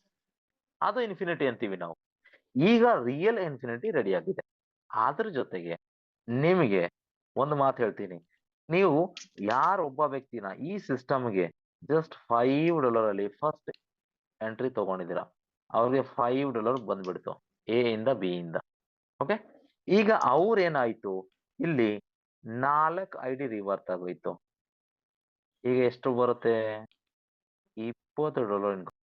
ಅದು ಇನ್ಫಿನಿಟಿ ಅಂತೀವಿ ನಾವು. ಈಗ ರಿಯಲ್ ಇನ್ಫಿನಿಟಿ ರೆಡಿ ಆಗಿದೆ. ಅದ್ರ ಜೊತೆಗೆ ನಿಮಗೆ ಒಂದು ಮಾತು ಹೇಳ್ತೀನಿ, ನೀವು ಯಾರೊಬ್ಬ ವ್ಯಕ್ತಿನ ಈ ಸಿಸ್ಟಮ್ಗೆ ಜಸ್ಟ್ $5 ಅಲ್ಲಿ ಫಸ್ಟ್ ಎಂಟ್ರಿ ತಗೊಂಡಿದ್ದೀರಾ, ಅವ್ರಿಗೆ $5 ಬಂದ್ಬಿಡ್ತು ಎ ಇಂದ ಬಿ ಇಂದ. ಓಕೆ, ಈಗ ಅವ್ರೇನಾಯ್ತು, ಇಲ್ಲಿ 4 ID ರಿವರ್ತ್ ಆಗೋಯ್ತು. ಈಗ ಎಷ್ಟು ಬರುತ್ತೆ? $20